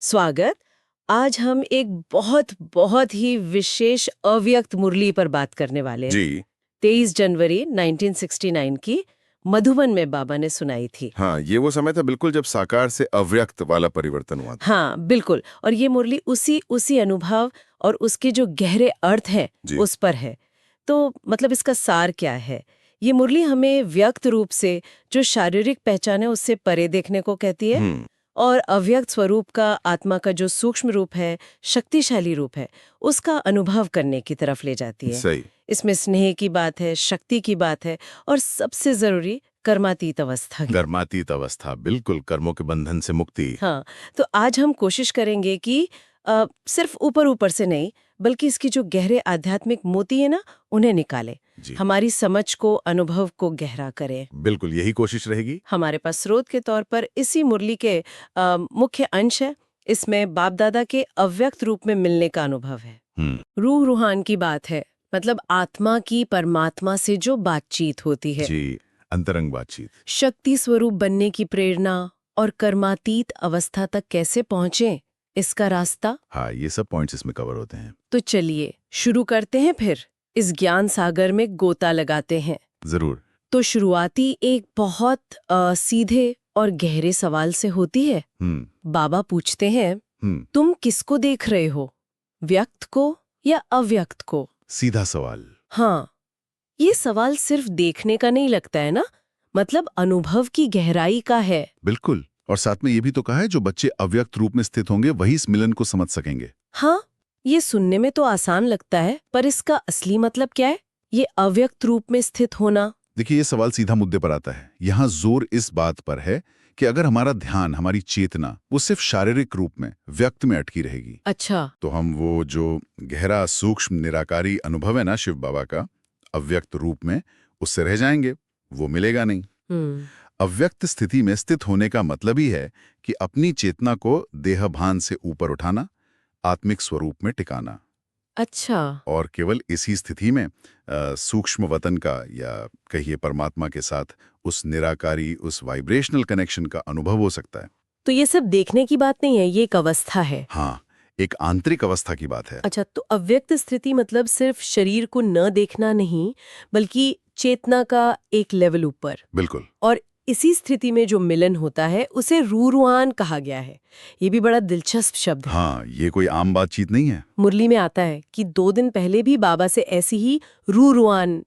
स्वागत। आज हम एक बहुत बहुत ही विशेष अव्यक्त मुरली पर बात करने वाले हैं। जी 23 जनवरी 1969 की मधुबन में बाबा ने सुनाई थी। हाँ, ये वो समय था बिल्कुल जब साकार से अव्यक्त वाला परिवर्तन हुआ था। हाँ, बिल्कुल। और ये मुरली उसी अनुभव और उसके जो गहरे अर्थ हैं जी उस पर है। तो मतलब इसका सार क्या है? ये मुरली हमें व्यक्त रूप से जो शारीरिक पहचान है उससे परे देखने को कहती है हम्म और अव्यक्त स्वरूप का आत्मा का जो सूक्ष्म रूप है, शक्तिशाली रूप है, उसका अनुभव करने की तरफ ले जाती है। सही। इसमें स्नेह की बात है, शक्ति की बात है और सबसे जरूरी कर्मातीत अवस्था की। कर्मातीत अवस्था, बिल्कुल कर्मों के बंधन से मुक्ति। हाँ, तो आज हम कोशिश करेंगे कि सिर्फ ऊपर ऊपर से नहीं, बल्कि इसकी जो गहरे आध्यात्मिक मोती है ना, उन्हें निकालें। जी हमारी समझ को, अनुभव को गहरा करें। बिल्कुल यही कोशिश रहेगी। हमारे पास स्रोत के तौर पर इसी मुरली के मुख्य अंश है। इसमें बाप दादा के अव्यक्त रूप में मिलने का अनुभव है। रूह रूहान की बात है, मतलब आत्मा की परमात्मा से जो बातचीत होती है। जी, अंतरंग बातचीत। शक्ति स्वरूप बनने की प्रेरणा और कर्मातीत अवस्था तक कैसे पहुंचे, इसका रास्ता। हाँ, ये सब पॉइंट्स इसमें कवर होते हैं। तो चलिए शुरू करते हैं, फिर इस ज्ञान सागर में गोता लगाते हैं। जरूर। तो शुरुआती एक बहुत सीधे और गहरे सवाल से होती है। बाबा पूछते हैं, तुम किसको देख रहे हो, व्यक्त को या अव्यक्त को? सीधा सवाल। हाँ, ये सवाल सिर्फ देखने का नहीं लगता है ना, मतलब अनुभव की गहराई का है। बिल्कुल। और साथ में ये भी तो कहा है जो बच्चे अव्यक्त रूप में स्थित होंगे वही इस मिलन को समझ सकेंगे। हाँ, ये सुनने में तो आसान लगता है, पर इसका असली मतलब क्या है, ये अव्यक्त रूप में स्थित होना? देखिए, ये सवाल सीधा मुद्दे पर आता है। यहाँ जोर इस बात पर है कि अगर हमारा ध्यान, हमारी चेतना वो सिर्फ शारीरिक रूप में, व्यक्त में अटकी रहेगी, अच्छा। तो हम वो जो गहरा सूक्ष्म निराकारी अनुभव है ना शिव बाबा का अव्यक्त रूप में, उससे रह जाएंगे, वो मिलेगा नहीं। अव्यक्त स्थिति में स्थित होने का मतलब ही है कि अपनी चेतना को देहभान से ऊपर उठाना, आत्मिक स्वरूप में टिकाना। अच्छा। और केवल इसी स्थिति में सूक्ष्म वतन का या कहिए परमात्मा के साथ उस निराकारी, उस वाइब्रेशनल कनेक्शन का अनुभव हो सकता है। तो ये सब देखने की बात नहीं है, ये एक अवस्था है। हाँ, एक आंतरिक अवस्था की बात है। अच्छा, तो अव्यक्त स्थिति मतलब सिर्फ शरीर को न देखना नहीं, बल्कि चेतना का एक लेवल ऊपर। बिल्कुल। और इसी स्थिति में जो मिलन होता है उसे रूरूआन कहा गया है। ये भी बड़ा दिलचस्प शब्द है। हाँ, ये कोई आम बातचीत नहीं है। मुरली में आता है कि 2 दिन पहले भी बाबा से ऐसी ही रूरूआन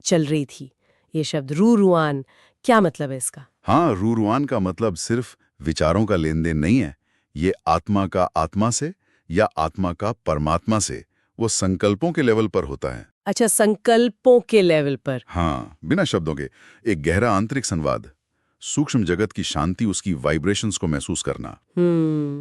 चल रही थी। ये शब्द रूरूआन, क्या मतलब है इसका? हाँ, रूरुआन का मतलब सिर्फ विचारों का लेन देन नहीं है। ये आत्मा का आत्मा से या आत्मा का परमात्मा से, वो संकल्पों के लेवल पर होता है। अच्छा, संकल्पों के लेवल पर। हाँ, बिना शब्दों के एक गहरा आंतरिक संवाद, सूक्ष्म जगत की शांति, उसकी वाइब्रेशंस को महसूस करना।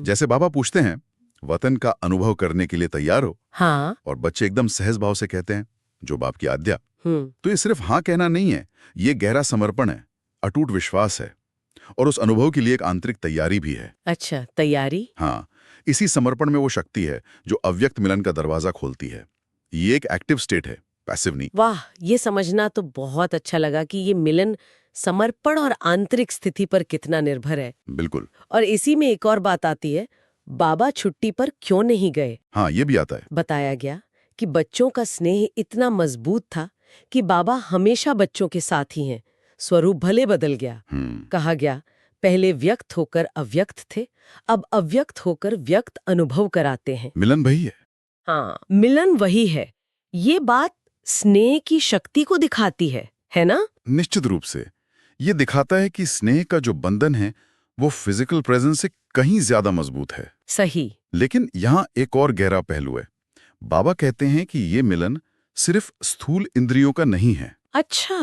जैसे बाबा पूछते हैं, वतन का अनुभव करने के लिए तैयार हो? हाँ। और बच्चे एकदम सहज भाव से कहते हैं, जो बाप की आज्ञा। हम्म। तो ये सिर्फ हाँ कहना नहीं है, ये गहरा समर्पण है, अटूट विश्वास है और उस अनुभव के लिए एक आंतरिक तैयारी भी है। अच्छा, तैयारी। हाँ, इसी समर्पण में वो शक्ति है जो अव्यक्त मिलन का दरवाजा खोलती है। ये एक एक्टिव स्टेट है, पैसिव नहीं। वाह, ये समझना तो बहुत अच्छा लगा कि ये मिलन समर्पण और आंतरिक स्थिति पर कितना निर्भर है। बिल्कुल। और इसी में एक और बात आती है, बाबा छुट्टी पर क्यों नहीं गए? हाँ, ये भी आता है। बताया गया कि बच्चों का स्नेह इतना मजबूत था कि बाबा हमेशा बच्चों के साथ ही हैं। स्वरूप भले बदल गया। कहा गया, पहले व्यक्त होकर अव्यक्त थे, अब अव्यक्त होकर व्यक्त अनुभव कराते हैं। मिलन वही है। हाँ, मिलन वही है। ये बात स्नेह की शक्ति को दिखाती है ना? निश्चित रूप से ये दिखाता है कि स्नेह का जो बंधन है वो फिजिकल प्रेजेंस से कहीं ज्यादा मजबूत है। सही। लेकिन यहाँ एक और गहरा पहलू है। बाबा कहते हैं कि ये मिलन सिर्फ स्थूल इंद्रियों का नहीं है। अच्छा।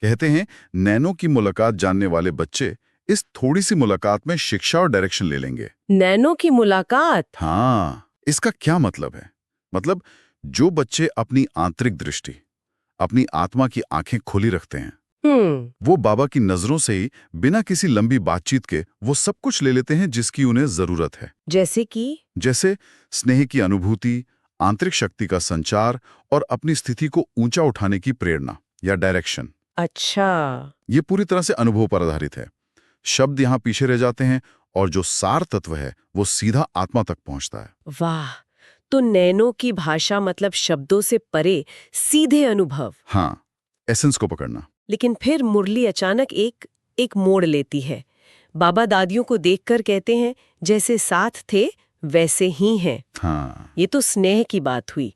कहते हैं, नैनो की मुलाकात जानने वाले बच्चे इस थोड़ी सी मुलाकात में शिक्षा और डायरेक्शन ले लेंगे। नैनो की मुलाकात? हाँ, इसका क्या मतलब है? मतलब जो बच्चे अपनी आंतरिक दृष्टि, अपनी आत्मा की आंखें खोली रखते हैं, वो बाबा की नजरों से ही बिना किसी लंबी बातचीत के वो सब कुछ ले लेते हैं जिसकी उन्हें जरूरत है। जैसे कि? जैसे स्नेह की अनुभूति, आंतरिक शक्ति का संचार और अपनी स्थिति को ऊंचा उठाने की प्रेरणा या डायरेक्शन। अच्छा। ये पूरी तरह से अनुभव पर आधारित है। शब्द यहाँ पीछे रह जाते हैं और जो सार तत्व है वो सीधा आत्मा तक पहुंचता है। वाह, तो नैनो की भाषा मतलब शब्दों से परे सीधे अनुभव। हाँ, एसेंस को पकड़ना। लेकिन फिर मुरली अचानक एक मोड़ लेती है। बाबा दादियों को देखकर कहते हैं जैसे साथ थे वैसे ही हैं। हाँ, ये तो स्नेह की बात हुई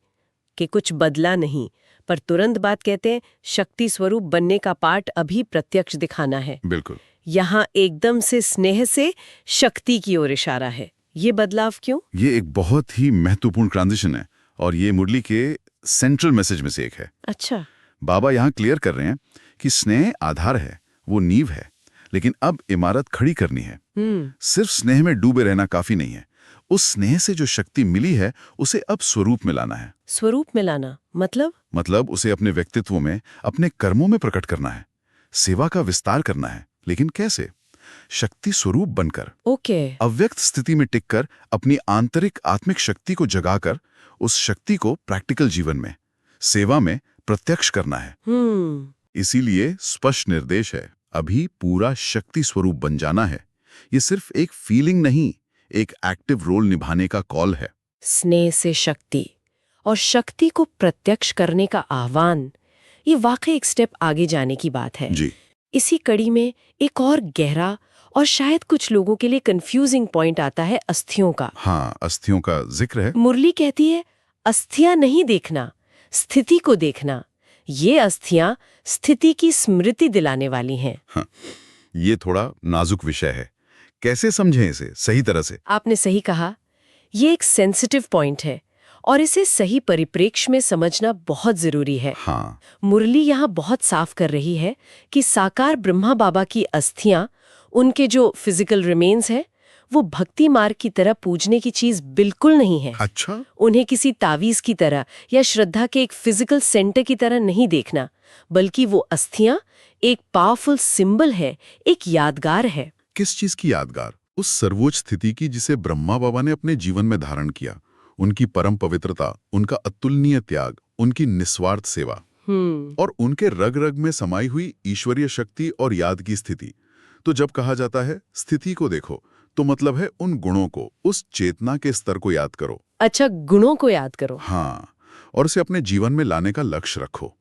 कि कुछ बदला नहीं, पर तुरंत बात कहते हैं शक्ति स्वरूप बनने का पाठ अभी प्रत्यक्ष दिखाना है। बिल्कुल। यहाँ एकदम से स्नेह से शक्ति की ओर इशारा है। ये बदलाव क्यों? ये एक बहुत ही महत्वपूर्ण ट्रांजिशन है और ये मुरली के सेंट्रल मैसेज में से एक है। अच्छा। बाबा यहाँ क्लियर कर रहे हैं कि स्नेह आधार है, वो नींव है, लेकिन अब इमारत खड़ी करनी है। सिर्फ स्नेह में डूबे रहना काफी नहीं है। उस स्नेह से जो शक्ति मिली है उसे अब स्वरूप में लाना है। स्वरूप में लाना मतलब उसे अपने व्यक्तित्व में, अपने कर्मों में प्रकट करना है, सेवा का विस्तार करना है। लेकिन कैसे? शक्ति स्वरूप बनकर, ओके। अव्यक्त स्थिति में टिककर, अपनी आंतरिक आत्मिक शक्ति को जगाकर उस शक्ति को प्रैक्टिकल जीवन में, सेवा में प्रत्यक्ष करना है। इसीलिए स्पष्ट निर्देश है, अभी पूरा शक्ति स्वरूप बन जाना है। ये सिर्फ एक फीलिंग नहीं, एक एक्टिव रोल निभाने का कॉल है। स्नेह से शक्ति और शक्ति को प्रत्यक्ष करने का आह्वान, ये वाकई एक स्टेप आगे जाने की बात है जी। इसी कड़ी में एक और गहरा और शायद कुछ लोगों के लिए कंफ्यूजिंग पॉइंट आता है अस्थियों का। हाँ, अस्थियों का जिक्र है। मुरली कहती है अस्थियां नहीं देखना, स्थिति को देखना। ये अस्थियां स्थिति की स्मृति दिलाने वाली हैं। हाँ, ये थोड़ा नाजुक विषय है। कैसे समझें इसे सही तरह से? आपने सही कहा, ये एक सेंसिटिव पॉइंट है और इसे सही परिप्रेक्ष्य में समझना बहुत जरूरी है। हाँ, मुरली यहाँ बहुत साफ कर रही है कि साकार ब्रह्मा बाबा की अस्थियां, उनके जो फिजिकल रिमेन्स हैं, वो भक्ति मार्ग की तरह पूजने की चीज बिल्कुल नहीं है। अच्छा। उन्हें किसी तावीज की तरह या श्रद्धा के एक फिजिकल सेंटर की तरह नहीं देखना, बल्कि वो अस्थियां एक पावरफुल सिंबल है, एक यादगार है। किस चीज की यादगार? उस सर्वोच्च स्थिति की जिसे ब्रह्मा बाबा ने अपने जीवन में धारण किया। उनकी परम पवित्रता, उनका अतुलनीय त्याग, उनकी निस्वार्थ सेवा और उनके रग रग में समाई हुई ईश्वरीय शक्ति और याद की स्थिति। तो जब कहा जाता है स्थिति को देखो, तो मतलब है उन गुणों को, उस चेतना के स्तर को याद करो। अच्छा, गुणों को याद करो। हाँ, और उसे अपने जीवन में लाने का लक्ष्य रखो।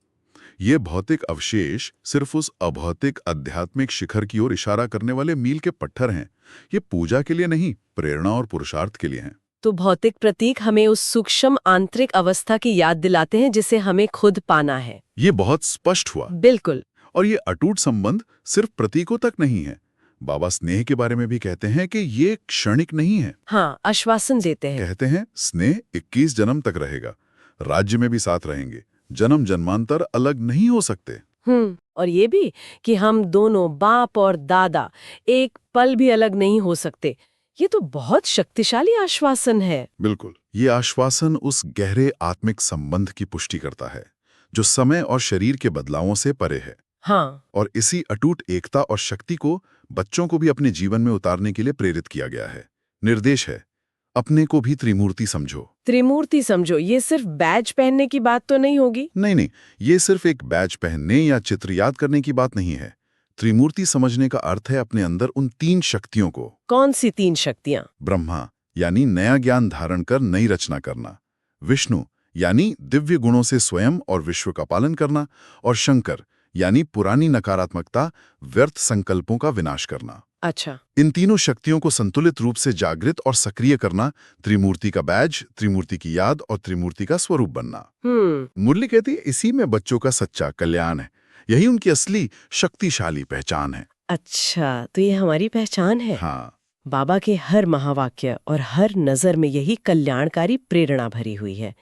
ये भौतिक अवशेष सिर्फ उस अभौतिक आध्यात्मिक शिखर की ओर इशारा करने वाले मील के पत्थर हैं। ये पूजा के लिए नहीं, प्रेरणा और पुरुषार्थ के लिए हैं। तो भौतिक प्रतीक हमें उस सूक्ष्म आंतरिक अवस्था की याद दिलाते हैं जिसे हमें खुद पाना है। ये बहुत स्पष्ट हुआ। बिल्कुल। और ये अटूट संबंध सिर्फ प्रतीकों तक नहीं है। बाबा स्नेह के बारे में भी कहते हैं कि ये क्षणिक नहीं है। हाँ, आश्वासन देते हैं। कहते हैं स्नेह 21 जन्म तक रहेगा, राज्य में भी साथ रहेंगे, जन्म जन्मांतर अलग नहीं हो सकते। और ये भी कि हम दोनों बाप और दादा एक पल भी अलग नहीं हो सकते। ये तो बहुत शक्तिशाली आश्वासन है। बिल्कुल, ये आश्वासन उस गहरे आत्मिक संबंध की पुष्टि करता है जो समय और शरीर के बदलावों से परे है। हाँ, और इसी अटूट एकता और शक्ति को बच्चों को भी अपने जीवन में उतारने के लिए प्रेरित किया गया है। निर्देश है, अपने को भी त्रिमूर्ति समझो। त्रिमूर्ति समझो, ये सिर्फ बैज पहनने की बात तो नहीं होगी? नहीं, ये सिर्फ एक बैज पहनने या चित्र याद करने की बात नहीं है। त्रिमूर्ति समझने का अर्थ है अपने अंदर उन 3 शक्तियों को। कौन सी 3 शक्तियां? ब्रह्मा यानी नया ज्ञान धारण कर नई रचना करना, विष्णु यानी दिव्य गुणों से स्वयं और विश्व का पालन करना, और शंकर यानी पुरानी नकारात्मकता, व्यर्थ संकल्पों का विनाश करना। अच्छा। इन तीनों शक्तियों को संतुलित रूप से जागृत और सक्रिय करना त्रिमूर्ति का बैज, त्रिमूर्ति की याद और त्रिमूर्ति का स्वरूप बनना। मुरली कहती है इसी में बच्चों का सच्चा कल्याण है, यही उनकी असली शक्तिशाली पहचान है। अच्छा, तो ये हमारी पहचान है। हाँ, बाबा के हर महावाक्य और हर नजर में यही कल्याणकारी प्रेरणा भरी हुई है।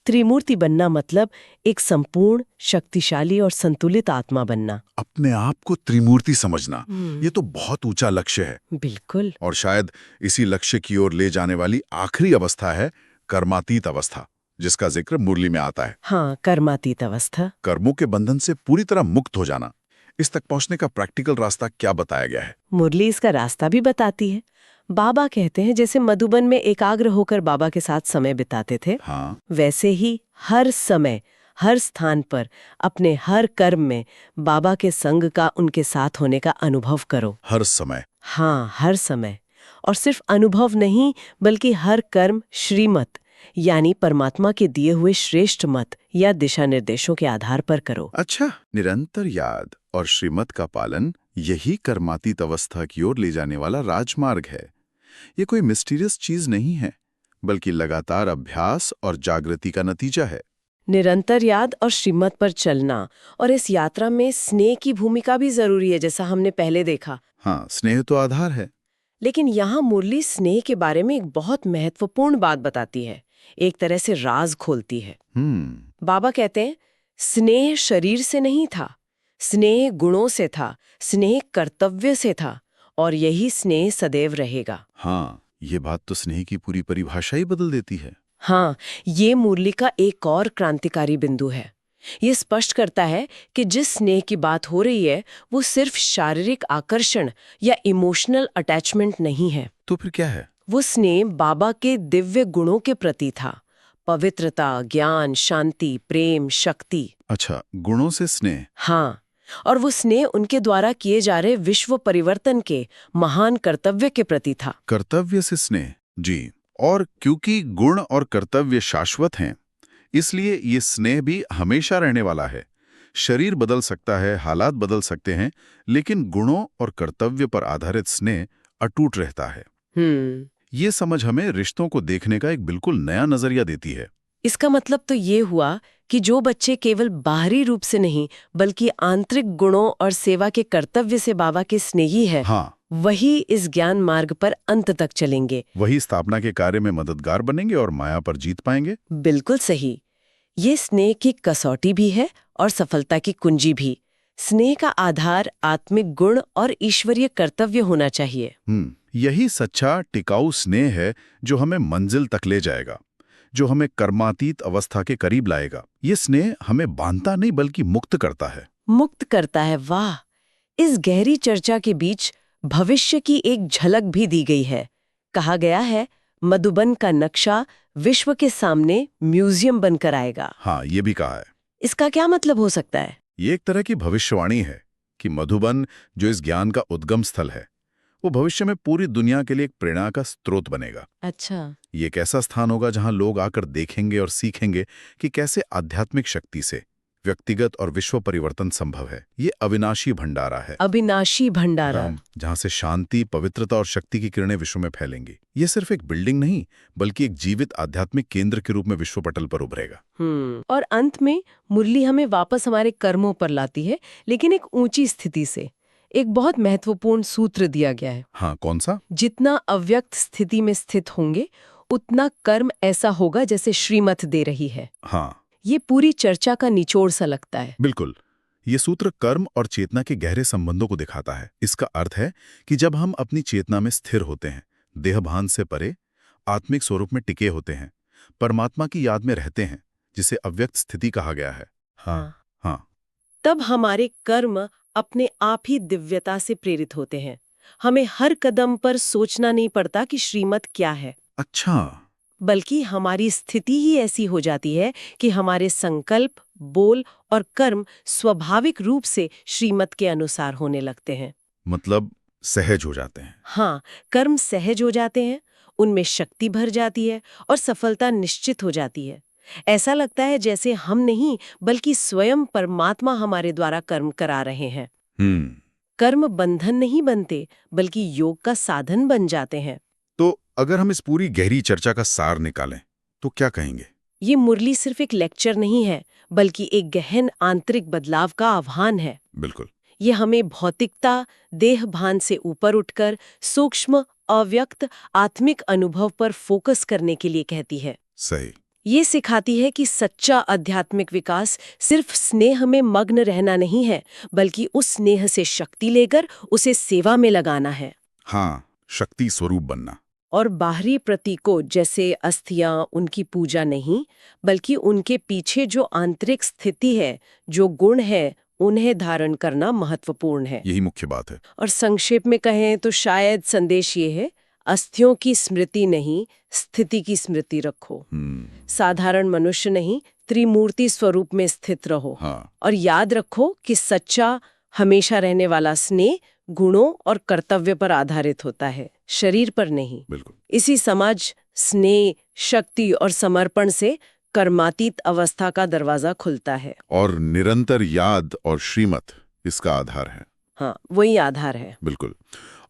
त्रिमूर्ति बनना मतलब एक संपूर्ण, शक्तिशाली और संतुलित आत्मा बनना। अपने आप को त्रिमूर्ति समझना, ये तो बहुत ऊंचा लक्ष्य है। बिल्कुल। और शायद इसी लक्ष्य की ओर ले जाने वाली आखिरी अवस्था है कर्मातीत अवस्था, जिसका जिक्र मुरली में आता है। हाँ, कर्मातीत अवस्था। कर्मों के बंधन से पूरी तरह मुक्त हो जाना। इस तक पहुंचने का प्रैक्टिकल रास्ता क्या बताया गया है? मुरली इसका रास्ता भी बताती है। बाबा कहते हैं जैसे मधुबन में एकाग्र होकर बाबा के साथ समय बिताते थे, हाँ, वैसे ही हर समय, हर स्थान पर, अपने हर कर्म में बाबा के संग का, उनके साथ होने का अनुभव करो। हर समय। हाँ, हर समय। और सिर्फ अनुभव नहीं बल्कि हर कर्म श्रीमत यानी परमात्मा के दिए हुए श्रेष्ठ मत या दिशा निर्देशों के आधार पर करो। अच्छा, निरंतर याद और श्रीमत का पालन यही कर्मातीत अवस्था की ओर ले जाने वाला राजमार्ग है। ये कोई मिस्टीरियस चीज नहीं है, बल्कि लगातार अभ्यास और जागृति का नतीजा है। निरंतर याद और श्रीमत पर चलना, और इस यात्रा में स्नेह की भूमिका भी जरूरी है, जैसा हमने पहले देखा। हाँ, स्नेह तो आधार है। लेकिन यहाँ मुरली स्नेह के बारे में एक बहुत महत्वपूर्ण बात बताती है, एक तरह से राज खोलती है। बाबा कहते हैं स्नेह शरीर से नहीं था, स्नेह गुणों से था, स्नेह कर्तव्य से था, और यही स्नेह सदैव रहेगा। हाँ, ये बात तो स्नेह की पूरी परिभाषा ही बदल देती है। हाँ, ये मुरली का एक और क्रांतिकारी बिंदु है। ये स्पष्ट करता है कि जिस स्नेह की बात हो रही है वो सिर्फ शारीरिक आकर्षण या इमोशनल अटैचमेंट नहीं है। तो फिर क्या है? वो स्नेह बाबा के दिव्य गुणों के प्रति था, पवित्रता, ज्ञान, शांति, प्रेम, शक्ति। अच्छा, गुणों से स्नेह। हाँ, और वो स्नेह उनके द्वारा किए जा रहे विश्व परिवर्तन के महान कर्तव्य के प्रति था। कर्तव्य से स्नेह, जी। और क्योंकि गुण और कर्तव्य शाश्वत हैं, इसलिए ये स्नेह भी हमेशा रहने वाला है। शरीर बदल सकता है, हालात बदल सकते हैं, लेकिन गुणों और कर्तव्य पर आधारित स्नेह अटूट रहता है। ये समझ हमें रिश्तों को देखने का एक बिल्कुल नया नजरिया देती है। इसका मतलब तो ये हुआ कि जो बच्चे केवल बाहरी रूप से नहीं बल्कि आंतरिक गुणों और सेवा के कर्तव्य से बाबा के स्नेही है, हाँ, वही इस ज्ञान मार्ग पर अंत तक चलेंगे, वही स्थापना के कार्य में मददगार बनेंगे और माया पर जीत पाएंगे। बिल्कुल सही। ये स्नेह की कसौटी भी है और सफलता की कुंजी भी। स्नेह का आधार आत्मिक गुण और ईश्वरीय कर्तव्य होना चाहिए। यही सच्चा टिकाऊ स्नेह है जो हमें मंजिल तक ले जाएगा, जो हमें कर्मातीत अवस्था के करीब लाएगा। ये स्नेह हमें बांधता नहीं बल्कि मुक्त करता है। मुक्त करता है, वाह। इस गहरी चर्चा के बीच भविष्य की एक झलक भी दी गई है। कहा गया है मधुबन का नक्शा विश्व के सामने म्यूजियम बनकर आएगा। हाँ, ये भी कहा है। इसका क्या मतलब हो सकता है? ये एक तरह की भविष्यवाणी है कि मधुबन, जो इस ज्ञान का उद्गम स्थल है, वो भविष्य में पूरी दुनिया के लिए एक प्रेरणा का स्रोत बनेगा। अच्छा। ये एक ऐसा स्थान होगा जहां लोग आकर देखेंगे और सीखेंगे कि कैसे आध्यात्मिक शक्ति से व्यक्तिगत और विश्व परिवर्तन संभव है। ये अविनाशी भंडारा है। अविनाशी भंडारा, जहां से शांति, पवित्रता और शक्ति की किरणें विश्व में फैलेंगी। ये सिर्फ एक बिल्डिंग नहीं बल्कि एक जीवित आध्यात्मिक केंद्र के रूप में विश्व पटल पर उभरेगा। और अंत में मुरली हमें वापस हमारे कर्मों पर लाती है, लेकिन एक ऊंची स्थिति से। एक बहुत महत्वपूर्ण सूत्र दिया गया है। हाँ, कौन सा? जितना अव्यक्त स्थिति में स्थित होंगे उतना कर्म ऐसा होगा जैसे श्रीमत दे रही है। हाँ, ये पूरी चर्चा का निचोड़ सा लगता है। बिल्कुल। ये सूत्र कर्म और चेतना के गहरे संबंधों को दिखाता है। इसका अर्थ है कि जब हम अपनी चेतना में स्थिर होते हैं, देहभान से परे, आत्मिक स्वरूप में टिके होते हैं, परमात्मा की याद में रहते हैं, जिसे अव्यक्त स्थिति कहा गया है। हाँ। तब हमारे कर्म अपने आप ही दिव्यता से प्रेरित होते हैं। हमें हर कदम पर सोचना नहीं पड़ता कि श्रीमत क्या है। अच्छा। बल्कि हमारी स्थिति ही ऐसी हो जाती है कि हमारे संकल्प, बोल और कर्म स्वाभाविक रूप से श्रीमत के अनुसार होने लगते हैं। मतलब सहज हो जाते हैं। हाँ, कर्म सहज हो जाते हैं, उनमें शक्ति भर जाती है और सफलता निश्चित हो जाती है। ऐसा लगता है जैसे हम नहीं बल्कि स्वयं परमात्मा हमारे द्वारा कर्म करा रहे हैं। कर्म बंधन नहीं बनते बल्कि योग का साधन बन जाते हैं। तो अगर हम इस पूरी गहरी चर्चा का सार निकालें तो क्या कहेंगे? ये मुरली सिर्फ एक लेक्चर नहीं है बल्कि एक गहन आंतरिक बदलाव का आह्वान है। बिल्कुल। ये हमें भौतिकता, देह भान से ऊपर उठकर सूक्ष्म, अव्यक्त, आत्मिक अनुभव पर फोकस करने के लिए कहती है। सही। ये सिखाती है कि सच्चा आध्यात्मिक विकास सिर्फ स्नेह में मग्न रहना नहीं है बल्कि उस स्नेह से शक्ति लेकर उसे सेवा में लगाना है। हाँ, शक्ति स्वरूप बनना। और बाहरी प्रतीकों जैसे अस्थियां उनकी पूजा नहीं बल्कि उनके पीछे जो आंतरिक स्थिति है, जो गुण है, उन्हें धारण करना महत्वपूर्ण है। यही मुख्य बात है। और संक्षेप में कहें तो शायद संदेश ये है, अस्थियों की स्मृति नहीं, स्थिति की स्मृति रखो। साधारण मनुष्य नहीं, त्रिमूर्ति स्वरूप में स्थित रहो। हाँ। और याद रखो कि सच्चा, हमेशा रहने वाला स्नेह गुणों और कर्तव्य पर आधारित होता है, शरीर पर नहीं। बिल्कुल। इसी समझ, स्नेह, शक्ति और समर्पण से कर्मातीत अवस्था का दरवाजा खुलता है। और निरंतर याद और श्रीमत इसका आधार है। हाँ, वही आधार है। बिल्कुल।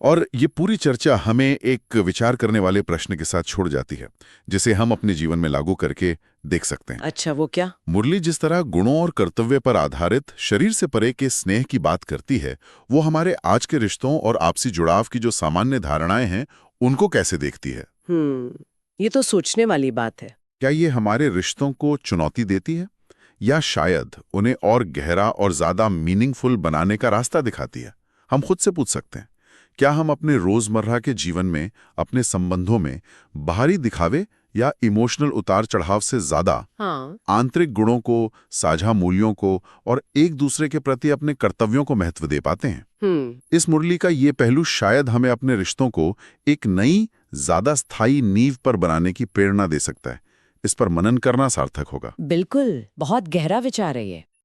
और ये पूरी चर्चा हमें एक विचार करने वाले प्रश्न के साथ छोड़ जाती है, जिसे हम अपने जीवन में लागू करके देख सकते हैं। अच्छा, वो क्या? मुरली जिस तरह गुणों और कर्तव्य पर आधारित शरीर से परे के स्नेह की बात करती है, वो हमारे आज के रिश्तों और आपसी जुड़ाव की जो सामान्य धारणाएं हैं, उनको कैसे देखती है? ये तो सोचने वाली बात है। क्या ये हमारे रिश्तों को चुनौती देती है, या शायद उन्हें और गहरा और ज्यादा मीनिंगफुल बनाने का रास्ता दिखाती है? हम खुद से पूछ सकते हैं, क्या हम अपने रोजमर्रा के जीवन में, अपने संबंधों में बाहरी दिखावे या इमोशनल उतार चढ़ाव से ज्यादा आंतरिक गुणों को, साझा मूल्यों को और एक दूसरे के प्रति अपने कर्तव्यों को महत्व दे पाते हैं? इस मुरली का ये पहलू शायद हमें अपने रिश्तों को एक नई, ज्यादा स्थायी नींव पर बनाने की प्रेरणा दे सकता है। इस पर मनन करना सार्थक होगा। बिल्कुल, बहुत गहरा विचार है ये।